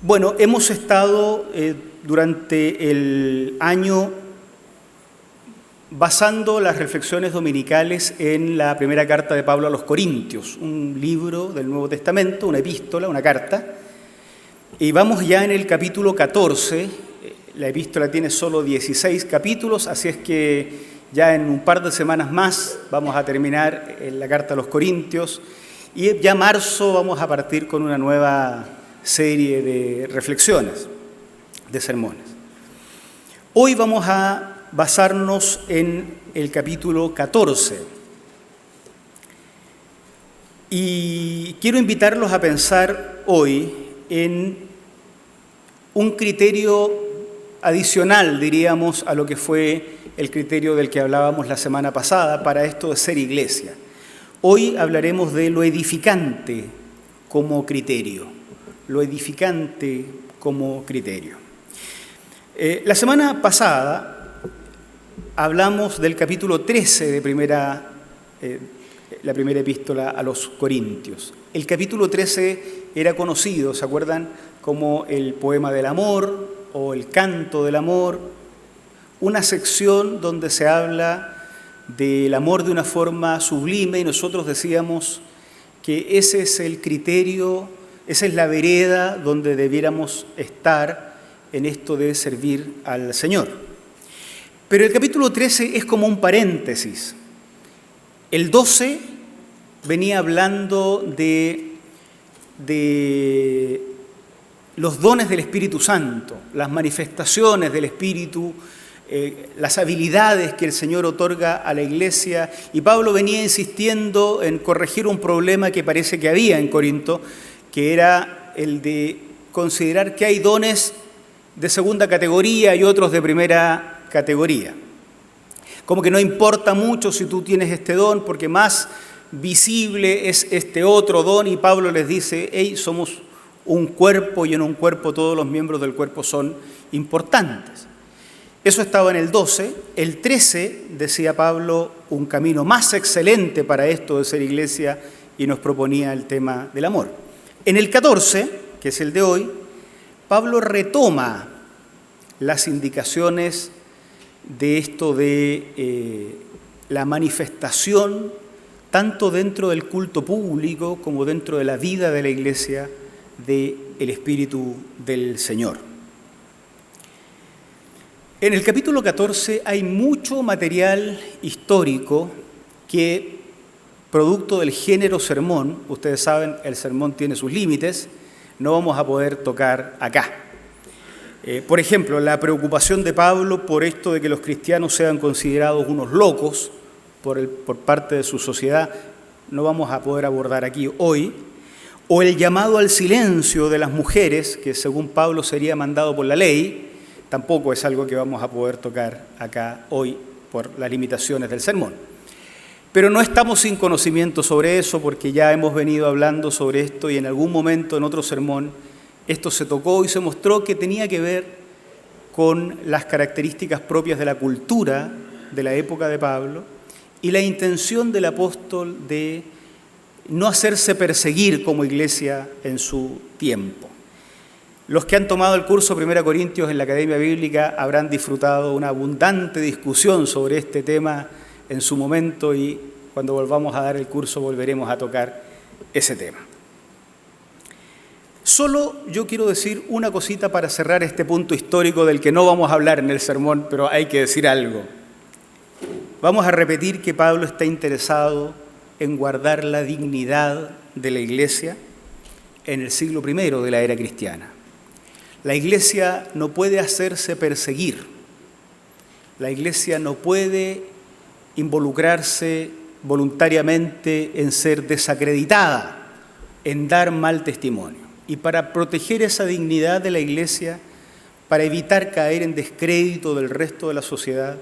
Bueno, hemos estado durante el año basando las reflexiones dominicales en la primera carta de Pablo a los Corintios, un libro del Nuevo Testamento, una epístola, una carta. Y vamos ya en el capítulo 14, la epístola tiene solo 16 capítulos, así es que ya en un par de semanas más vamos a terminar la carta a los Corintios y ya marzo vamos a partir con una nueva serie de reflexiones, de sermones. Hoy vamos a basarnos en el capítulo 14 y quiero invitarlos a pensar hoy en un criterio adicional, diríamos, a lo que fue el criterio del que hablábamos la semana pasada para esto de ser iglesia. Hoy hablaremos de lo edificante como criterio. Lo edificante como criterio. La semana pasada hablamos del capítulo 13 de la primera epístola a los Corintios. El capítulo 13 era conocido, ¿se acuerdan?, como el poema del amor o el canto del amor, una sección donde se habla del amor de una forma sublime y nosotros decíamos que ese es el criterio, esa es la vereda donde debiéramos estar en esto de servir al Señor. Pero el capítulo 13 es como un paréntesis. El 12 venía hablando de los dones del Espíritu Santo, las manifestaciones del Espíritu, las habilidades que el Señor otorga a la iglesia. Y Pablo venía insistiendo en corregir un problema que parece que había en Corinto, que era el de considerar que hay dones de segunda categoría y otros de primera categoría. Como que no importa mucho si tú tienes este don, porque más visible es este otro don, y Pablo les dice, hey, somos un cuerpo y en un cuerpo todos los miembros del cuerpo son importantes. Eso estaba en el 12. El 13, decía Pablo, un camino más excelente para esto de ser iglesia, y nos proponía el tema del amor. En el 14, que es el de hoy, Pablo retoma las indicaciones de esto de la manifestación, tanto dentro del culto público como dentro de la vida de la iglesia, del Espíritu del Señor. En el capítulo 14 hay mucho material histórico que, producto del género sermón, ustedes saben, el sermón tiene sus límites, no vamos a poder tocar acá. Por ejemplo, la preocupación de Pablo por esto de que los cristianos sean considerados unos locos por parte de su sociedad, no vamos a poder abordar aquí hoy. O el llamado al silencio de las mujeres, que según Pablo sería mandado por la ley, tampoco es algo que vamos a poder tocar acá hoy por las limitaciones del sermón. Pero no estamos sin conocimiento sobre eso, porque ya hemos venido hablando sobre esto y en algún momento en otro sermón esto se tocó y se mostró que tenía que ver con las características propias de la cultura de la época de Pablo y la intención del apóstol de no hacerse perseguir como iglesia en su tiempo. Los que han tomado el curso 1 Corintios en la Academia Bíblica habrán disfrutado una abundante discusión sobre este tema en su momento y cuando volvamos a dar el curso volveremos a tocar ese tema. Solo yo quiero decir una cosita para cerrar este punto histórico del que no vamos a hablar en el sermón, pero hay que decir algo. Vamos a repetir que Pablo está interesado en guardar la dignidad de la iglesia en el siglo I de la era cristiana. La iglesia no puede hacerse perseguir. La iglesia no puede involucrarse voluntariamente en ser desacreditada, en dar mal testimonio. Y para proteger esa dignidad de la iglesia, para evitar caer en descrédito del resto de la sociedad,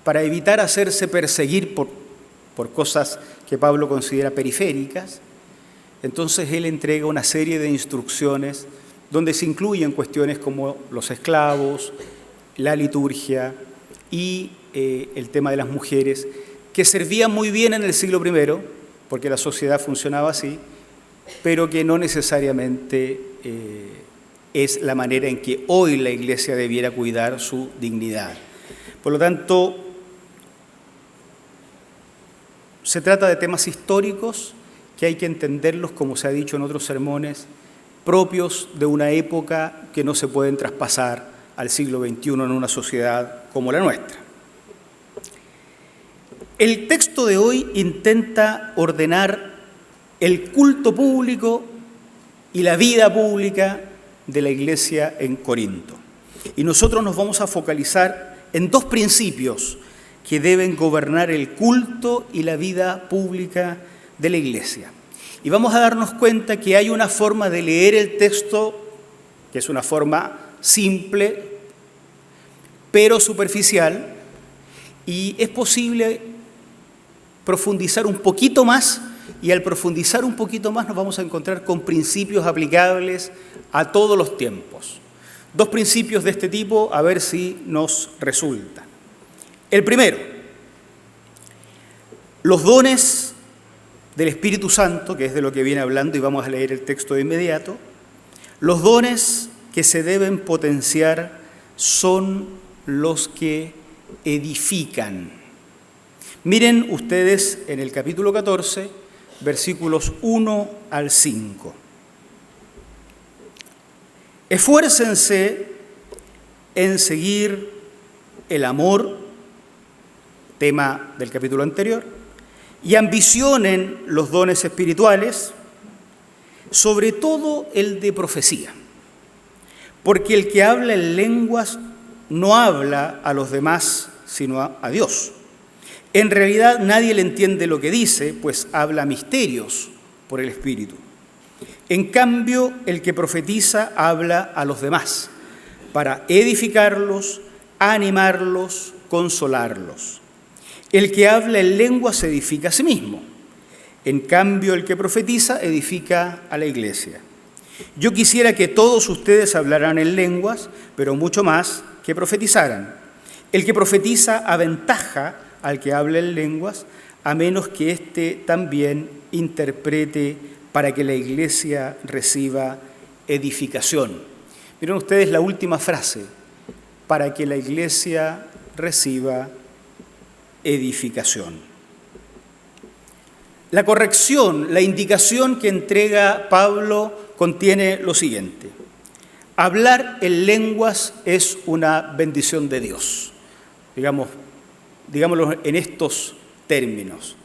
para evitar hacerse perseguir por cosas que Pablo considera periféricas, entonces él entrega una serie de instrucciones donde se incluyen cuestiones como los esclavos, la liturgia y el tema de las mujeres, que servían muy bien en el siglo I, porque la sociedad funcionaba así, pero que no necesariamente es la manera en que hoy la Iglesia debiera cuidar su dignidad. Por lo tanto, se trata de temas históricos que hay que entenderlos, como se ha dicho en otros sermones, propios de una época que no se pueden traspasar al siglo XXI en una sociedad como la nuestra. El texto de hoy intenta ordenar el culto público y la vida pública de la Iglesia en Corinto. Y nosotros nos vamos a focalizar en dos principios que deben gobernar el culto y la vida pública de la Iglesia. Y vamos a darnos cuenta que hay una forma de leer el texto, que es una forma simple, pero superficial, y es posible profundizar un poquito más, y al profundizar un poquito más nos vamos a encontrar con principios aplicables a todos los tiempos. Dos principios de este tipo, a ver si nos resulta. El primero, los dones del Espíritu Santo, que es de lo que viene hablando y vamos a leer el texto de inmediato, los dones que se deben potenciar son los que edifican. Miren ustedes en el capítulo 14, versículos 1 al 5. Esfuércense en seguir el amor, tema del capítulo anterior, y ambicionen los dones espirituales, sobre todo el de profecía, porque el que habla en lenguas no habla a los demás, sino a Dios. En realidad nadie le entiende lo que dice, pues habla misterios por el Espíritu. En cambio, el que profetiza habla a los demás, para edificarlos, animarlos, consolarlos. El que habla en lenguas se edifica a sí mismo. En cambio, el que profetiza edifica a la iglesia. Yo quisiera que todos ustedes hablaran en lenguas, pero mucho más que profetizaran. El que profetiza aventaja al que habla en lenguas, a menos que éste también interprete para que la iglesia reciba edificación. Miren ustedes la última frase, para que la iglesia reciba edificación. La corrección, la indicación que entrega Pablo contiene lo siguiente: hablar en lenguas es una bendición de Dios, digámoslo en estos términos.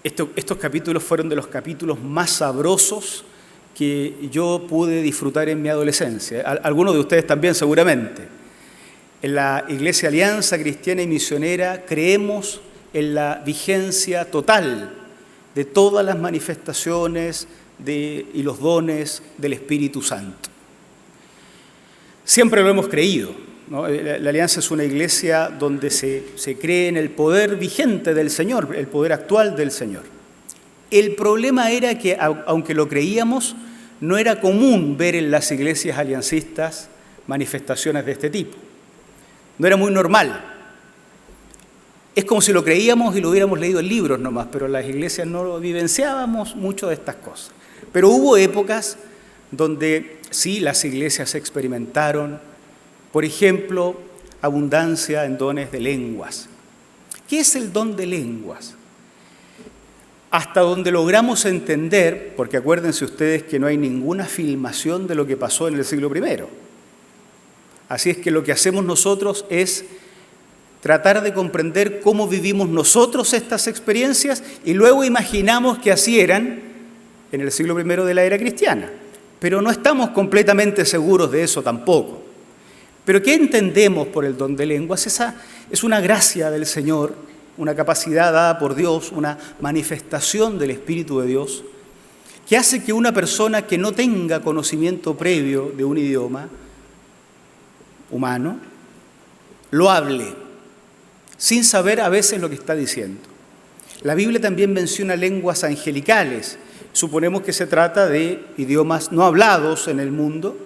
Estos capítulos fueron de los capítulos más sabrosos que yo pude disfrutar en mi adolescencia. Algunos de ustedes también seguramente. En la Iglesia Alianza Cristiana y Misionera creemos en la vigencia total de todas las manifestaciones y los dones del Espíritu Santo. Siempre lo hemos creído, ¿no? La Alianza es una iglesia donde se cree en el poder vigente del Señor, el poder actual del Señor. El problema era que, aunque lo creíamos, no era común ver en las iglesias aliancistas manifestaciones de este tipo. No era muy normal. Es como si lo creíamos y lo hubiéramos leído en libros nomás, pero las iglesias no lo vivenciábamos mucho de estas cosas. Pero hubo épocas donde sí las iglesias experimentaron, por ejemplo, abundancia en dones de lenguas. ¿Qué es el don de lenguas? Hasta donde logramos entender, porque acuérdense ustedes que no hay ninguna filmación de lo que pasó en el siglo I. Así es que lo que hacemos nosotros es tratar de comprender cómo vivimos nosotros estas experiencias y luego imaginamos que así eran en el siglo I de la era cristiana. Pero no estamos completamente seguros de eso tampoco. Pero ¿qué entendemos por el don de lenguas? Esa es una gracia del Señor, una capacidad dada por Dios, una manifestación del Espíritu de Dios, que hace que una persona que no tenga conocimiento previo de un idioma humano, lo hable, sin saber a veces lo que está diciendo. La Biblia también menciona lenguas angelicales. Suponemos que se trata de idiomas no hablados en el mundo,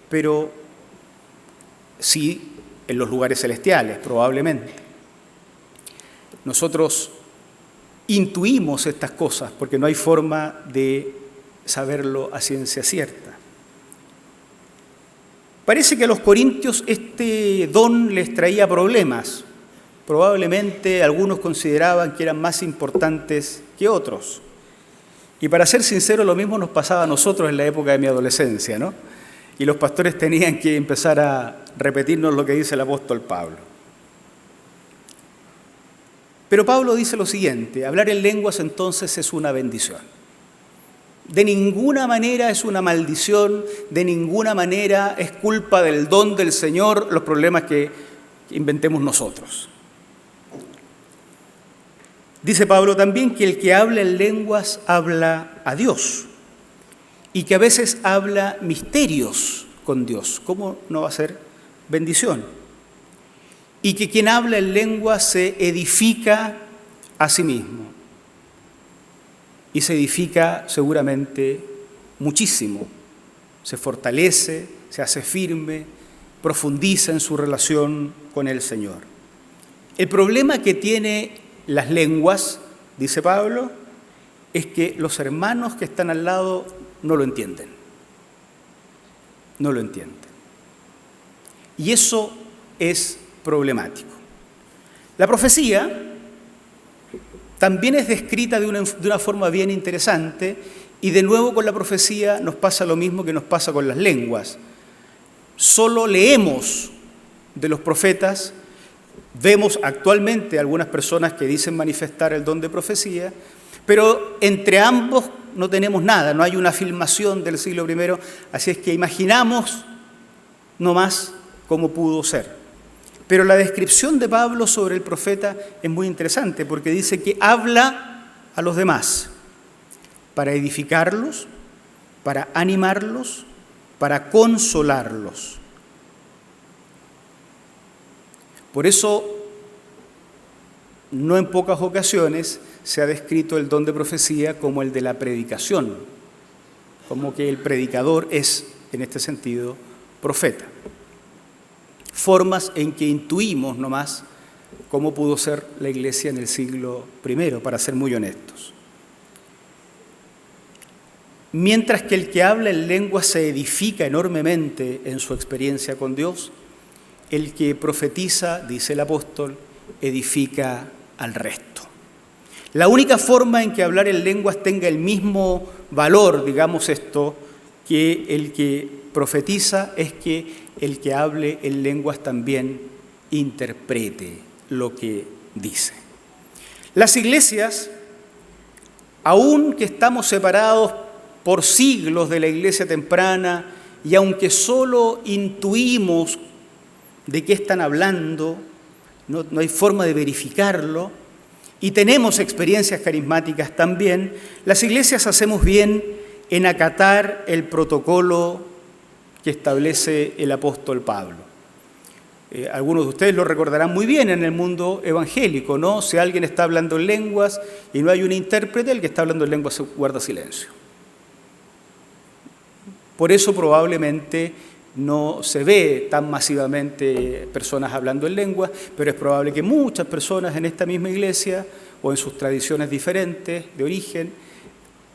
pero sí en los lugares celestiales, probablemente. Nosotros intuimos estas cosas porque no hay forma de saberlo a ciencia cierta. Parece que a los corintios este don les traía problemas. Probablemente algunos consideraban que eran más importantes que otros. Y para ser sincero, lo mismo nos pasaba a nosotros en la época de mi adolescencia, ¿no? Y los pastores tenían que empezar a repetirnos lo que dice el apóstol Pablo. Pero Pablo dice lo siguiente: hablar en lenguas entonces es una bendición. De ninguna manera es una maldición, de ninguna manera es culpa del don del Señor los problemas que inventemos nosotros. Dice Pablo también que el que habla en lenguas habla a Dios y que a veces habla misterios con Dios. ¿Cómo no va a ser bendición? Y que quien habla en lenguas se edifica a sí mismo. Y se edifica seguramente muchísimo. Se fortalece, se hace firme, profundiza en su relación con el Señor. El problema que tiene las lenguas, dice Pablo, es que los hermanos que están al lado no lo entienden. No lo entienden. Y eso es problemático. La profecía también es descrita de una forma bien interesante, y de nuevo con la profecía nos pasa lo mismo que nos pasa con las lenguas. Solo leemos de los profetas, vemos actualmente algunas personas que dicen manifestar el don de profecía, pero entre ambos no tenemos nada, no hay una filmación del siglo I, así es que imaginamos nomás cómo pudo ser. Pero la descripción de Pablo sobre el profeta es muy interesante porque dice que habla a los demás para edificarlos, para animarlos, para consolarlos. Por eso, no en pocas ocasiones se ha descrito el don de profecía como el de la predicación, como que el predicador es, en este sentido, profeta. Formas en que intuimos nomás cómo pudo ser la iglesia en el siglo I, para ser muy honestos. Mientras que el que habla en lengua se edifica enormemente en su experiencia con Dios, el que profetiza, dice el apóstol, edifica al resto. La única forma en que hablar en lenguas tenga el mismo valor, digamos esto, que el que profetiza es que el que hable en lenguas también interprete lo que dice. Las iglesias, aun que estamos separados por siglos de la iglesia temprana y aunque solo intuimos de qué están hablando, no hay forma de verificarlo, y tenemos experiencias carismáticas también, las iglesias hacemos bien en acatar el protocolo que establece el apóstol Pablo. Algunos de ustedes lo recordarán muy bien en el mundo evangélico, ¿no? Si alguien está hablando en lenguas y no hay un intérprete, el que está hablando en lenguas guarda silencio. Por eso probablemente no se ve tan masivamente personas hablando en lenguas, pero es probable que muchas personas en esta misma iglesia o en sus tradiciones diferentes de origen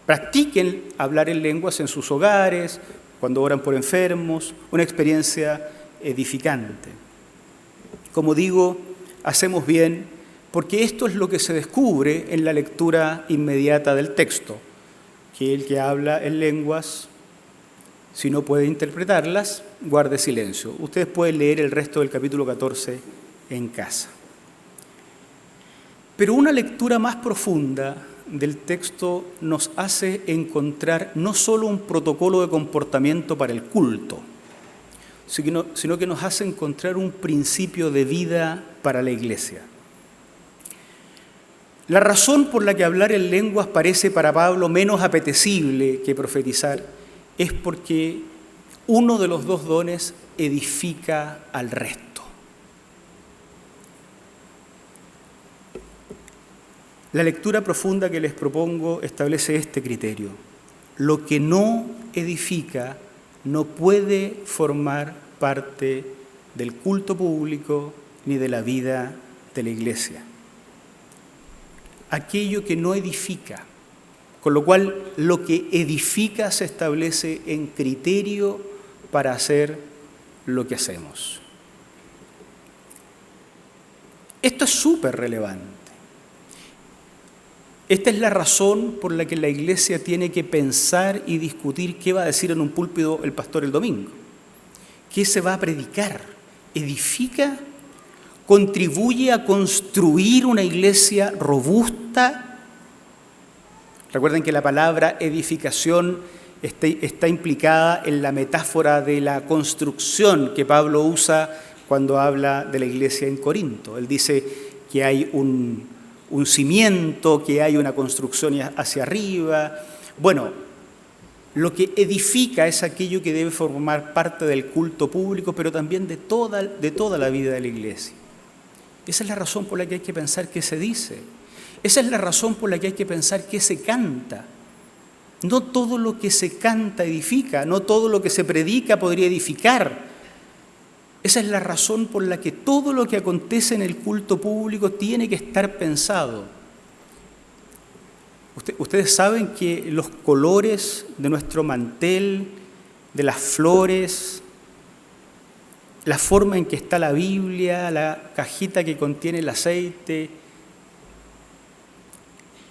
practiquen hablar en lenguas en sus hogares, cuando oran por enfermos, una experiencia edificante. Como digo, hacemos bien porque esto es lo que se descubre en la lectura inmediata del texto, que el que habla en lenguas, si no puede interpretarlas, guarde silencio. Ustedes pueden leer el resto del capítulo 14 en casa. Pero una lectura más profunda del texto nos hace encontrar no solo un protocolo de comportamiento para el culto, sino que nos hace encontrar un principio de vida para la iglesia. La razón por la que hablar en lenguas parece para Pablo menos apetecible que profetizar es porque uno de los dos dones edifica al resto. La lectura profunda que les propongo establece este criterio: lo que no edifica no puede formar parte del culto público ni de la vida de la iglesia. aquello que no edifica, con lo cual lo que edifica se establece en criterio para hacer lo que hacemos. Esto es súper relevante. Esta es la razón por la que la iglesia tiene que pensar y discutir qué va a decir en un púlpito el pastor el domingo. ¿Qué se va a predicar? ¿Edifica? ¿Contribuye a construir una iglesia robusta? Recuerden que la palabra edificación está implicada en la metáfora de la construcción que Pablo usa cuando habla de la iglesia en Corinto. Él dice que hay un cimiento, que hay una construcción hacia arriba. Bueno, lo que edifica es aquello que debe formar parte del culto público, pero también de toda la vida de la iglesia. Esa es la razón por la que hay que pensar qué se dice. Esa es la razón por la que hay que pensar qué se canta. No todo lo que se canta edifica, no todo lo que se predica podría edificar. Esa es la razón por la que todo lo que acontece en el culto público tiene que estar pensado. Ustedes saben que los colores de nuestro mantel, de las flores, la forma en que está la Biblia, la cajita que contiene el aceite,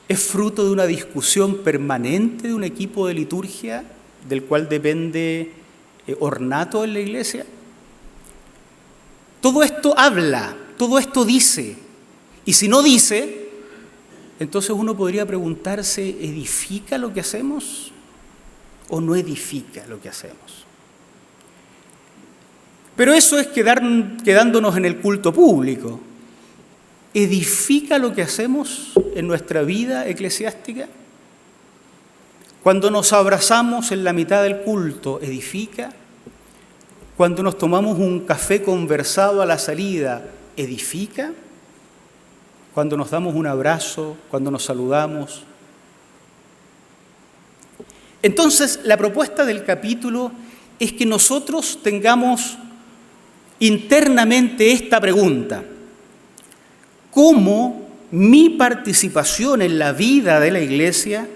es fruto de una discusión permanente de un equipo de liturgia del cual depende ornato en la iglesia. Todo esto habla, todo esto dice, y si no dice, entonces uno podría preguntarse, ¿edifica lo que hacemos o no edifica lo que hacemos? Pero eso es quedándonos en el culto público. ¿Edifica lo que hacemos en nuestra vida eclesiástica? Cuando nos abrazamos en la mitad del culto, ¿edifica? Cuando nos tomamos un café conversado a la salida, ¿edifica? Cuando nos damos un abrazo, cuando nos saludamos. Entonces, la propuesta del capítulo es que nosotros tengamos internamente esta pregunta: ¿cómo mi participación en la vida de la iglesia,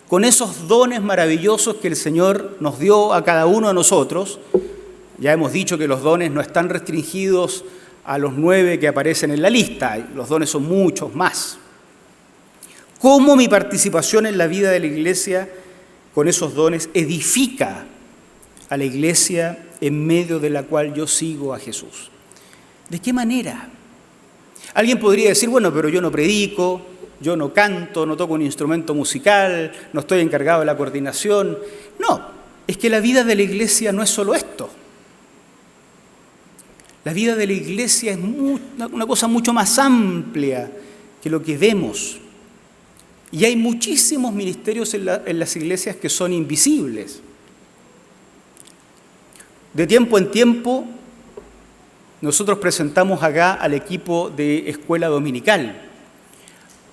con esos dones maravillosos que el Señor nos dio a cada uno de nosotros? Ya hemos dicho que los dones no están restringidos a los 9 que aparecen en la lista, los dones son muchos más. ¿Cómo mi participación en la vida de la iglesia con esos dones edifica a la iglesia en medio de la cual yo sigo a Jesús? ¿De qué manera? Alguien podría decir, bueno, pero yo no predico, yo no canto, no toco un instrumento musical, no estoy encargado de la coordinación. No, es que la vida de la iglesia no es solo esto. La vida de la iglesia es una cosa mucho más amplia que lo que vemos. Y hay muchísimos ministerios en las iglesias que son invisibles. De tiempo en tiempo, nosotros presentamos acá al equipo de escuela dominical,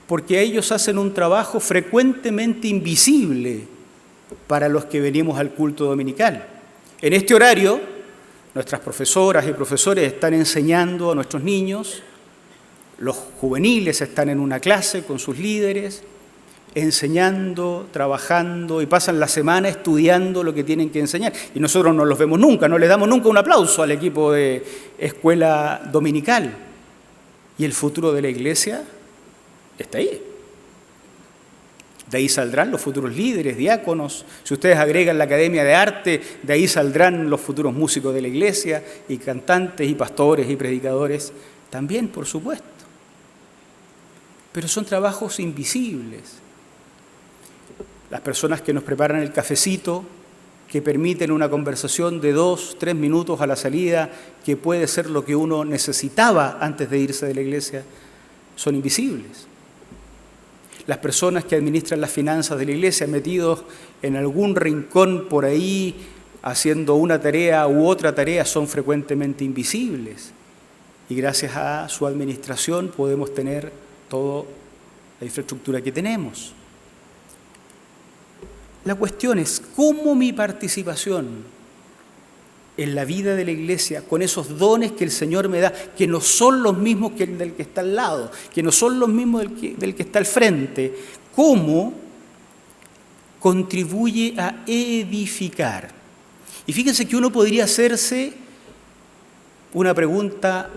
porque ellos hacen un trabajo frecuentemente invisible para los que venimos al culto dominical. En este horario, nuestras profesoras y profesores están enseñando a nuestros niños, los juveniles están en una clase con sus líderes, enseñando, trabajando y pasan la semana estudiando lo que tienen que enseñar. Y nosotros no los vemos nunca, no les damos nunca un aplauso al equipo de escuela dominical. Y el futuro de la iglesia está ahí. De ahí saldrán los futuros líderes, diáconos. Si ustedes agregan la Academia de Arte, de ahí saldrán los futuros músicos de la iglesia, y cantantes, y pastores, y predicadores. También, por supuesto. Pero son trabajos invisibles. Las personas que nos preparan el cafecito, que permiten una conversación de 2, 3 minutos a la salida, que puede ser lo que uno necesitaba antes de irse de la iglesia, son invisibles. Las personas que administran las finanzas de la iglesia, metidos en algún rincón por ahí, haciendo una tarea u otra tarea, son frecuentemente invisibles. Y gracias a su administración podemos tener toda la infraestructura que tenemos. La cuestión es, ¿cómo mi participación en la vida de la iglesia, con esos dones que el Señor me da, que no son los mismos que el del que está al lado, que no son los mismos del que está al frente, ¿cómo contribuye a edificar? Y fíjense que uno podría hacerse una pregunta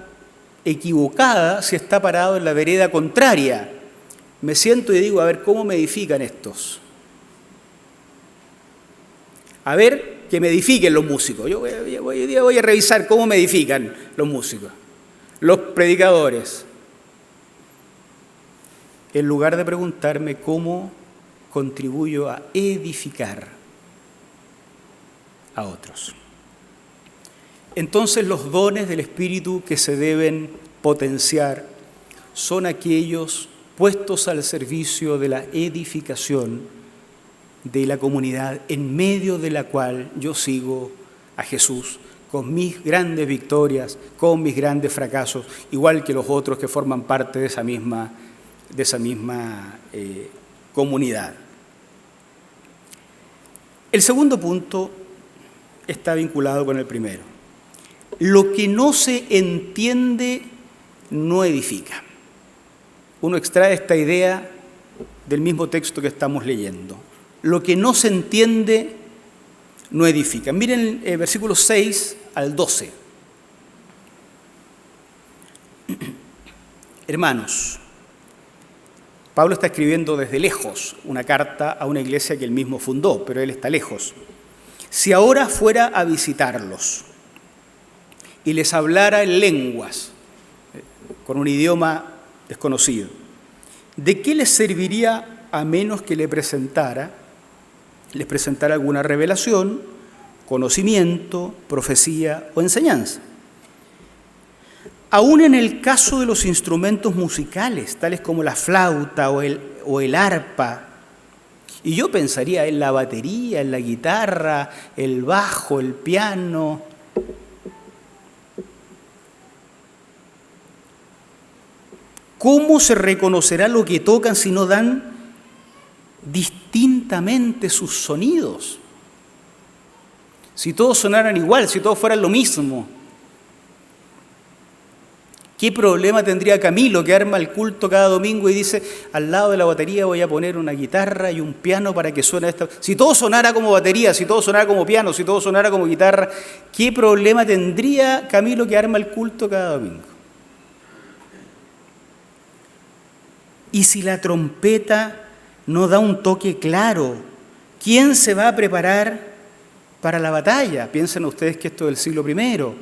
equivocada si está parado en la vereda contraria. Me siento y digo, a ver, ¿cómo me edifican estos? A ver, que me edifiquen los músicos. Yo hoy día voy a revisar cómo me edifican los músicos, los predicadores. En lugar de preguntarme cómo contribuyo a edificar a otros. Entonces los dones del Espíritu que se deben potenciar son aquellos puestos al servicio de la edificación de la comunidad en medio de la cual yo sigo a Jesús, con mis grandes victorias, con mis grandes fracasos, igual que los otros que forman parte de esa misma comunidad. El segundo punto está vinculado con el primero. Lo que no se entiende no edifica. Uno extrae esta idea del mismo texto que estamos leyendo. Lo que no se entiende no edifica. Miren el versículo 6 al 12. Hermanos, Pablo está escribiendo desde lejos una carta a una iglesia que él mismo fundó, pero él está lejos. Si ahora fuera a visitarlos y les hablara en lenguas, con un idioma desconocido, ¿de qué les serviría a menos que les presentara alguna revelación, conocimiento, profecía o enseñanza? Aún en el caso de los instrumentos musicales, tales como la flauta o el arpa, y yo pensaría en la batería, en la guitarra, el bajo, el piano. ¿Cómo se reconocerá lo que tocan si no dan distintamente sus sonidos? Si todos sonaran igual, si todos fueran lo mismo. ¿Qué problema tendría Camilo, que arma el culto cada domingo y dice, al lado de la batería voy a poner una guitarra y un piano para que suene esta? Si todo sonara como batería, si todo sonara como piano, si todo sonara como guitarra, ¿qué problema tendría Camilo, que arma el culto cada domingo? Y si la trompeta no da un toque claro, ¿quién se va a preparar para la batalla? Piensen ustedes que esto es del siglo I.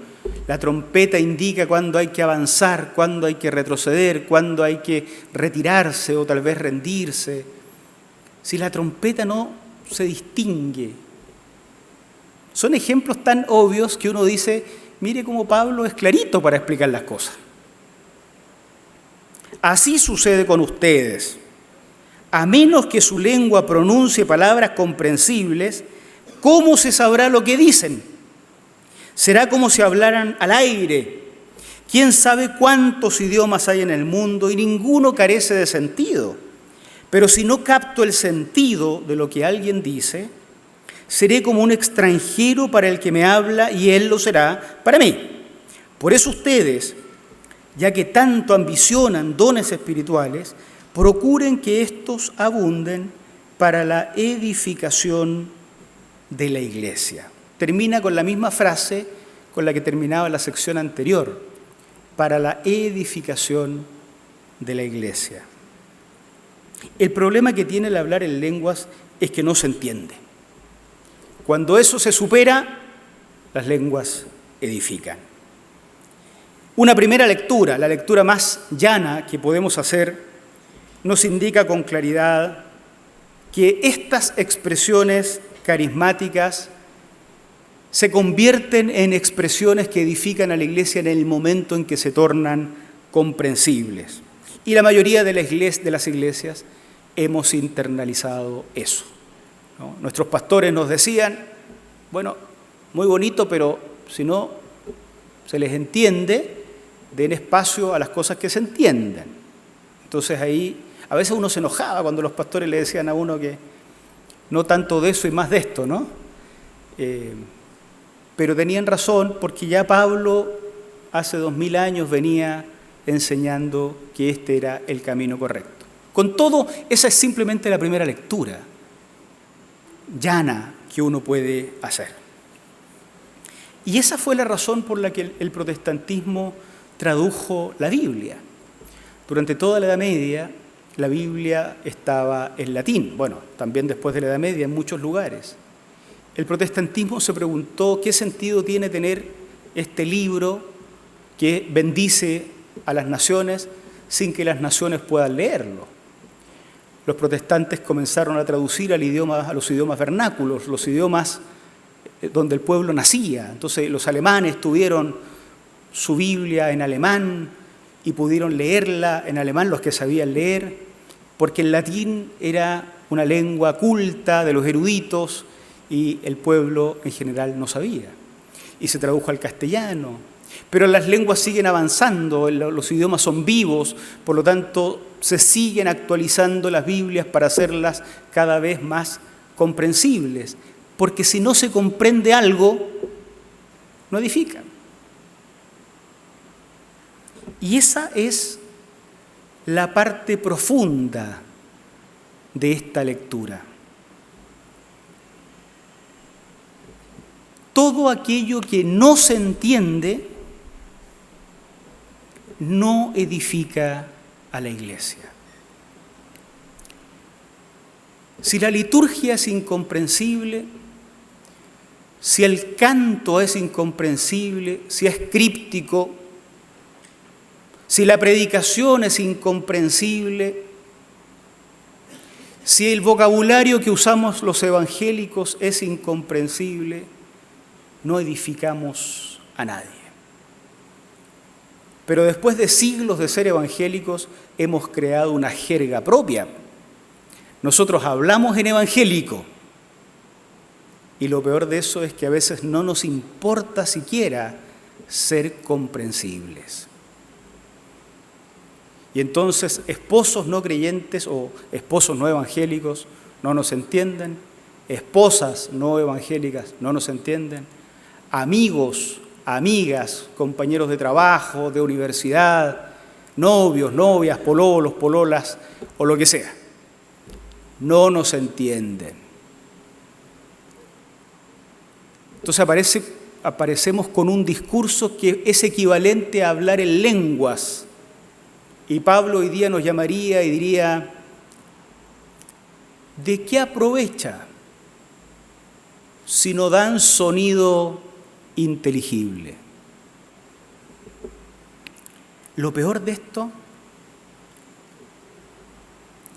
La trompeta indica cuándo hay que avanzar, cuándo hay que retroceder, cuándo hay que retirarse o tal vez rendirse. Si la trompeta no se distingue. Son ejemplos tan obvios que uno dice, mire cómo Pablo es clarito para explicar las cosas. Así sucede con ustedes. A menos que su lengua pronuncie palabras comprensibles, ¿cómo se sabrá lo que dicen? Será como si hablaran al aire. ¿Quién sabe cuántos idiomas hay en el mundo y ninguno carece de sentido? Pero si no capto el sentido de lo que alguien dice, seré como un extranjero para el que me habla y él lo será para mí. Por eso ustedes, ya que tanto ambicionan dones espirituales, procuren que estos abunden para la edificación de la iglesia. Termina con la misma frase con la que terminaba la sección anterior, para la edificación de la iglesia. El problema que tiene el hablar en lenguas es que no se entiende. Cuando eso se supera, las lenguas edifican. Una primera lectura, la lectura más llana que podemos hacer, nos indica con claridad que estas expresiones carismáticas se convierten en expresiones que edifican a la iglesia en el momento en que se tornan comprensibles. Y la mayoría de las iglesias hemos internalizado eso, ¿no? Nuestros pastores nos decían, bueno, muy bonito, pero si no se les entiende, den espacio a las cosas que se entiendan. Entonces ahí, a veces uno se enojaba cuando los pastores le decían a uno que no tanto de eso y más de esto, ¿no? pero tenían razón porque ya Pablo hace 2000 años venía enseñando que este era el camino correcto. Con todo, esa es simplemente la primera lectura llana que uno puede hacer. Y esa fue la razón por la que el protestantismo tradujo la Biblia. Durante toda la Edad Media, la Biblia estaba en latín, bueno, también después de la Edad Media en muchos lugares. El protestantismo se preguntó qué sentido tiene tener este libro que bendice a las naciones sin que las naciones puedan leerlo. Los protestantes comenzaron a traducir a los idiomas vernáculos, los idiomas donde el pueblo nacía. Entonces los alemanes tuvieron su Biblia en alemán y pudieron leerla en alemán los que sabían leer, porque el latín era una lengua culta de los eruditos y el pueblo en general no sabía. Y se tradujo al castellano. Pero las lenguas siguen avanzando, los idiomas son vivos, por lo tanto se siguen actualizando las Biblias para hacerlas cada vez más comprensibles, porque si no se comprende algo, no edifica. Y esa es la parte profunda de esta lectura. Todo aquello que no se entiende no edifica a la iglesia. Si la liturgia es incomprensible, si el canto es incomprensible, si es críptico, si la predicación es incomprensible, si el vocabulario que usamos los evangélicos es incomprensible, no edificamos a nadie. Pero después de siglos de ser evangélicos, hemos creado una jerga propia. Nosotros hablamos en evangélico, y lo peor de eso es que a veces no nos importa siquiera ser comprensibles. Y entonces esposos no creyentes o esposos no evangélicos no nos entienden, esposas no evangélicas no nos entienden, amigos, amigas, compañeros de trabajo, de universidad, novios, novias, pololos, pololas o lo que sea, no nos entienden. Entonces aparecemos con un discurso que es equivalente a hablar en lenguas. Y Pablo hoy día nos llamaría y diría, ¿de qué aprovecha si no dan sonido inteligible? Lo peor de esto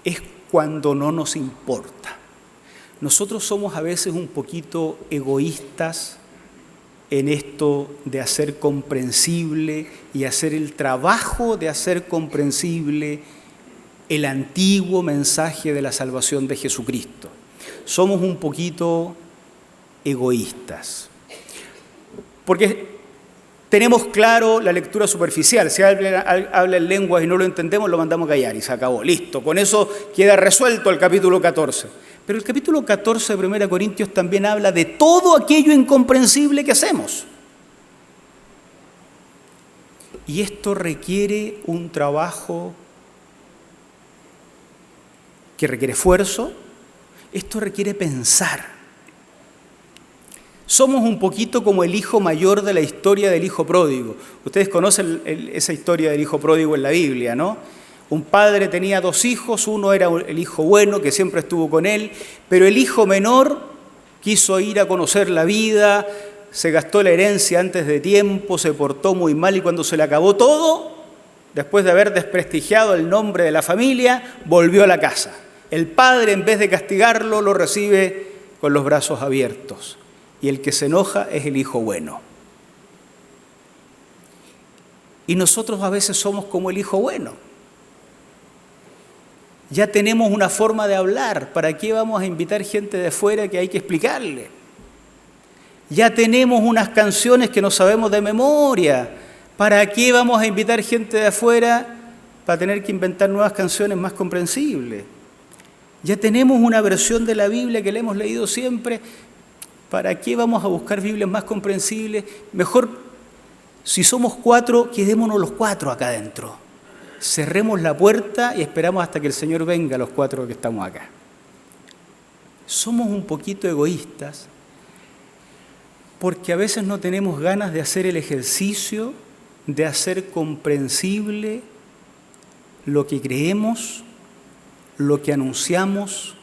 es cuando no nos importa. Nosotros somos a veces un poquito egoístas en esto de hacer comprensible y hacer el trabajo de hacer comprensible el antiguo mensaje de la salvación de Jesucristo. Somos un poquito egoístas. Porque tenemos claro la lectura superficial. Si habla en lenguas y no lo entendemos, lo mandamos a callar y se acabó. Listo. Con eso queda resuelto el capítulo 14. Pero el capítulo 14 de 1 Corintios también habla de todo aquello incomprensible que hacemos. Y esto requiere un trabajo que requiere esfuerzo. Esto requiere pensar. Somos un poquito como el hijo mayor de la historia del hijo pródigo. Ustedes conocen esa historia del hijo pródigo en la Biblia, ¿no? Un padre tenía 2 hijos, uno era el hijo bueno, que siempre estuvo con él, pero el hijo menor quiso ir a conocer la vida, se gastó la herencia antes de tiempo, se portó muy mal y cuando se le acabó todo, después de haber desprestigiado el nombre de la familia, volvió a la casa. El padre, en vez de castigarlo, lo recibe con los brazos abiertos. Y el que se enoja es el hijo bueno. Y nosotros a veces somos como el hijo bueno. Ya tenemos una forma de hablar. ¿Para qué vamos a invitar gente de afuera que hay que explicarle? Ya tenemos unas canciones que no sabemos de memoria. ¿Para qué vamos a invitar gente de afuera para tener que inventar nuevas canciones más comprensibles? Ya tenemos una versión de la Biblia que la hemos leído siempre. ¿Para qué vamos a buscar Biblias más comprensibles? Mejor, si somos 4, quedémonos los 4 acá adentro. Cerremos la puerta y esperamos hasta que el Señor venga, los 4 que estamos acá. Somos un poquito egoístas porque a veces no tenemos ganas de hacer el ejercicio de hacer comprensible lo que creemos, lo que anunciamos,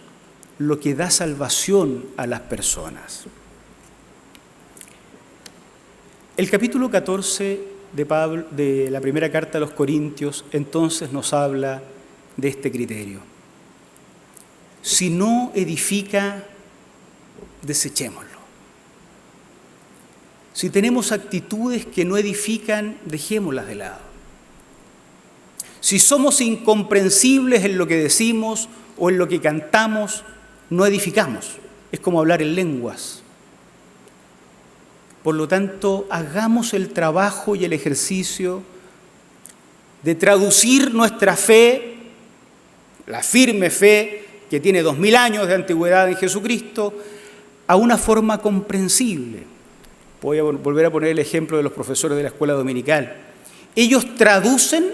lo que da salvación a las personas. El capítulo 14 de la primera carta a los Corintios entonces nos habla de este criterio. Si no edifica, desechémoslo. Si tenemos actitudes que no edifican, dejémoslas de lado. Si somos incomprensibles en lo que decimos o en lo que cantamos, no edificamos. Es como hablar en lenguas. Por lo tanto, hagamos el trabajo y el ejercicio de traducir nuestra fe, la firme fe que tiene 2000 años de antigüedad en Jesucristo, a una forma comprensible. Voy a volver a poner el ejemplo de los profesores de la escuela dominical. Ellos traducen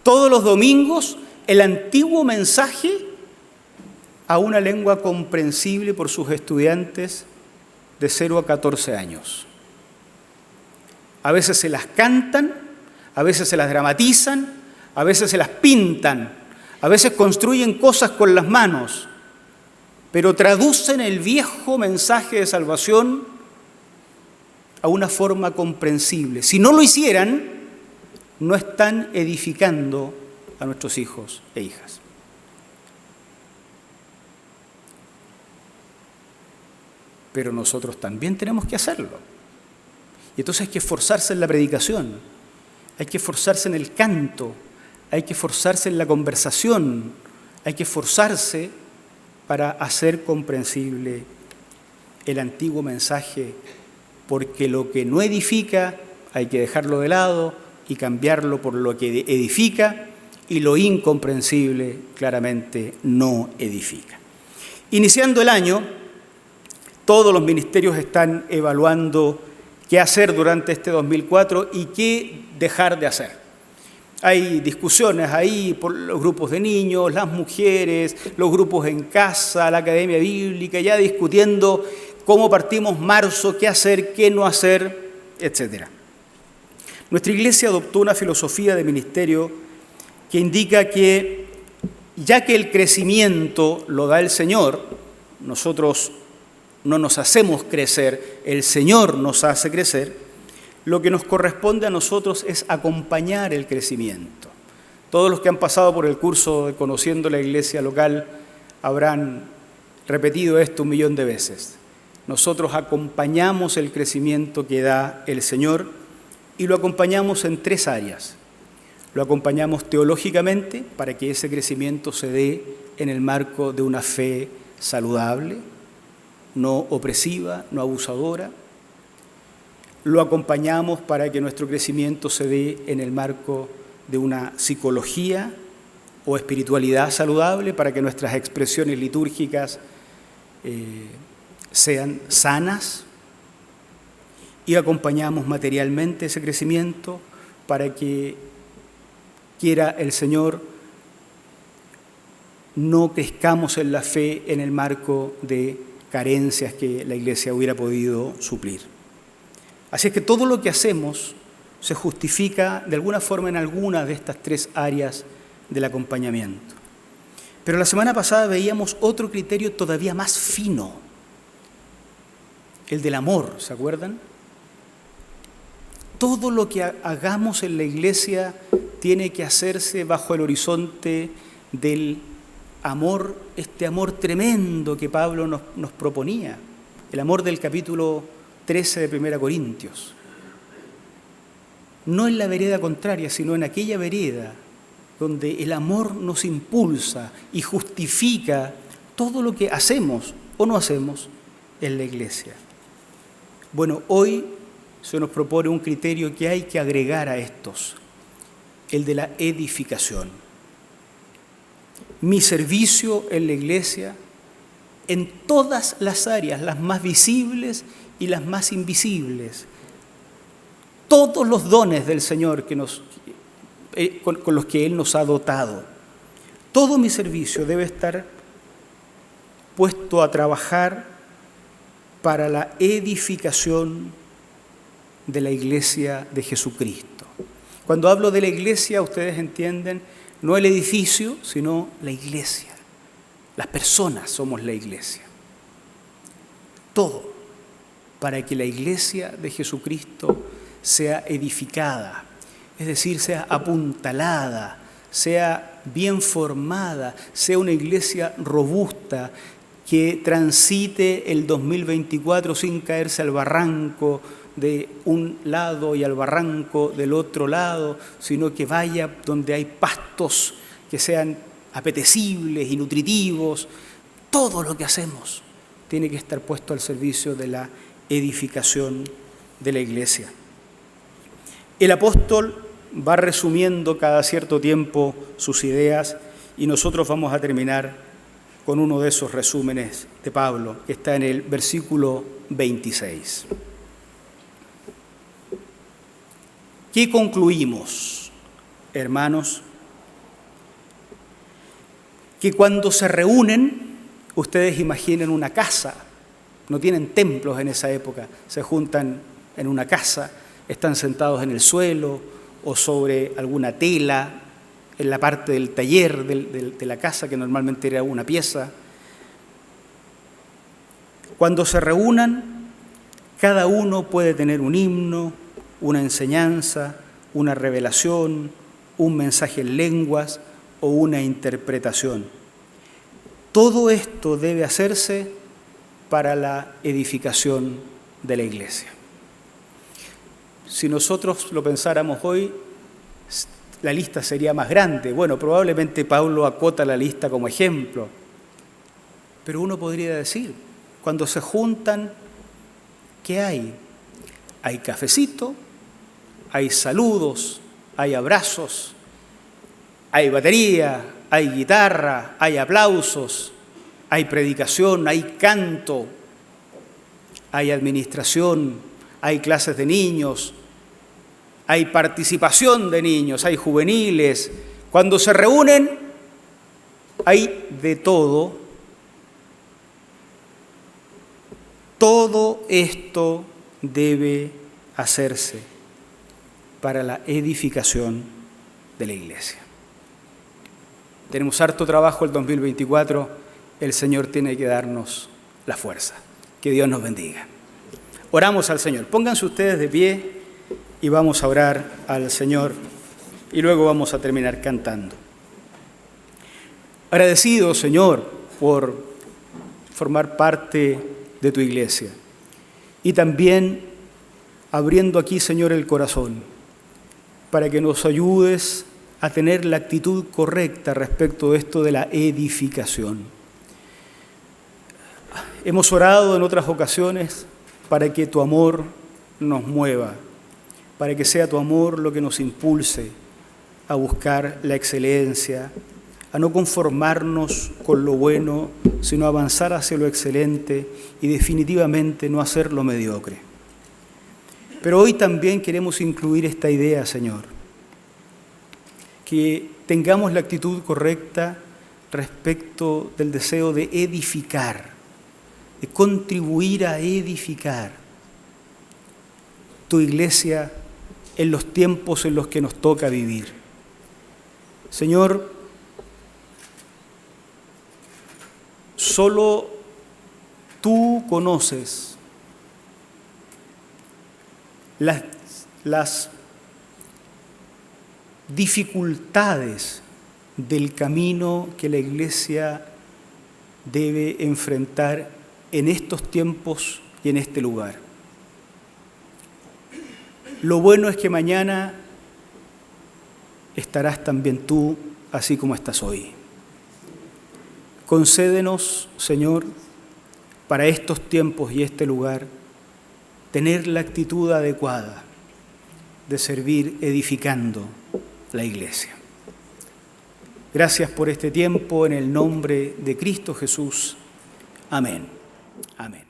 todos los domingos el antiguo mensaje a una lengua comprensible por sus estudiantes de 0 a 14 años. A veces se las cantan, a veces se las dramatizan, a veces se las pintan, a veces construyen cosas con las manos, pero traducen el viejo mensaje de salvación a una forma comprensible. Si no lo hicieran, no están edificando a nuestros hijos e hijas. Pero nosotros también tenemos que hacerlo. Y entonces hay que esforzarse en la predicación, hay que esforzarse en el canto, hay que esforzarse en la conversación, hay que esforzarse para hacer comprensible el antiguo mensaje, porque lo que no edifica hay que dejarlo de lado y cambiarlo por lo que edifica, y lo incomprensible claramente no edifica. Iniciando el año, todos los ministerios están evaluando qué hacer durante este 2004 y qué dejar de hacer. Hay discusiones ahí por los grupos de niños, las mujeres, los grupos en casa, la academia bíblica, ya discutiendo cómo partimos marzo, qué hacer, qué no hacer, etc. Nuestra iglesia adoptó una filosofía de ministerio que indica que, ya que el crecimiento lo da el Señor, nosotros no nos hacemos crecer, el Señor nos hace crecer, lo que nos corresponde a nosotros es acompañar el crecimiento. Todos los que han pasado por el curso de Conociendo la Iglesia Local habrán repetido esto 1.000.000 de veces. Nosotros acompañamos el crecimiento que da el Señor y lo acompañamos en 3 áreas. Lo acompañamos teológicamente para que ese crecimiento se dé en el marco de una fe saludable, no opresiva, no abusadora. Lo acompañamos para que nuestro crecimiento se dé en el marco de una psicología o espiritualidad saludable, para que nuestras expresiones litúrgicas sean sanas. Y acompañamos materialmente ese crecimiento para que, quiera el Señor, no crezcamos en la fe en el marco de carencias que la Iglesia hubiera podido suplir. Así es que todo lo que hacemos se justifica de alguna forma en alguna de estas 3 áreas del acompañamiento. Pero la semana pasada veíamos otro criterio todavía más fino, el del amor, ¿se acuerdan? Todo lo que hagamos en la Iglesia tiene que hacerse bajo el horizonte del amor, este amor tremendo que Pablo nos proponía, el amor del capítulo 13 de 1 Corintios. No en la vereda contraria, sino en aquella vereda donde el amor nos impulsa y justifica todo lo que hacemos o no hacemos en la Iglesia. Bueno, hoy se nos propone un criterio que hay que agregar a estos, el de la edificación. Mi servicio en la Iglesia en todas las áreas, las más visibles y las más invisibles. Todos los dones del Señor con los que Él nos ha dotado. Todo mi servicio debe estar puesto a trabajar para la edificación de la iglesia de Jesucristo. Cuando hablo de la iglesia, ustedes entienden, no el edificio, sino la iglesia. Las personas somos la iglesia. Todo para que la iglesia de Jesucristo sea edificada, es decir, sea apuntalada, sea bien formada, sea una iglesia robusta, que transite el 2024 sin caerse al barranco de un lado y al barranco del otro lado, sino que vaya donde hay pastos que sean apetecibles y nutritivos. Todo lo que hacemos tiene que estar puesto al servicio de la edificación de la iglesia. El apóstol va resumiendo cada cierto tiempo sus ideas y nosotros vamos a terminar con uno de esos resúmenes de Pablo, que está en el versículo 26. ¿Qué concluimos, hermanos? Que cuando se reúnen, ustedes imaginen una casa, no tienen templos en esa época, se juntan en una casa, están sentados en el suelo o sobre alguna tela, en la parte del taller de la casa, que normalmente era una pieza. Cuando se reúnan, cada uno puede tener un himno, una enseñanza, una revelación, un mensaje en lenguas o una interpretación. Todo esto debe hacerse para la edificación de la iglesia. Si nosotros lo pensáramos hoy, la lista sería más grande. Bueno, probablemente Pablo acota la lista como ejemplo. Pero uno podría decir, cuando se juntan, ¿qué hay? Hay cafecito, hay saludos, hay abrazos, hay batería, hay guitarra, hay aplausos, hay predicación, hay canto, hay administración, hay clases de niños, hay participación de niños, hay juveniles. Cuando se reúnen, hay de todo. Todo esto debe hacerse para la edificación de la iglesia. Tenemos harto trabajo el 2024, el Señor tiene que darnos la fuerza. Que Dios nos bendiga. Oramos al Señor. Pónganse ustedes de pie y vamos a orar al Señor y luego vamos a terminar cantando. Agradecido, Señor, por formar parte de tu iglesia y también abriendo aquí, Señor, el corazón para que nos ayudes a tener la actitud correcta respecto de esto de la edificación. Hemos orado en otras ocasiones para que tu amor nos mueva, para que sea tu amor lo que nos impulse a buscar la excelencia, a no conformarnos con lo bueno, sino avanzar hacia lo excelente y definitivamente no hacer lo mediocre. Pero hoy también queremos incluir esta idea, Señor, que tengamos la actitud correcta respecto del deseo de edificar, de contribuir a edificar tu iglesia en los tiempos en los que nos toca vivir. Señor, solo tú conoces las dificultades del camino que la iglesia debe enfrentar en estos tiempos y en este lugar. Lo bueno es que mañana estarás también tú, así como estás hoy. Concédenos, Señor, para estos tiempos y este lugar, tener la actitud adecuada de servir edificando la iglesia. Gracias por este tiempo en el nombre de Cristo Jesús. Amén. Amén.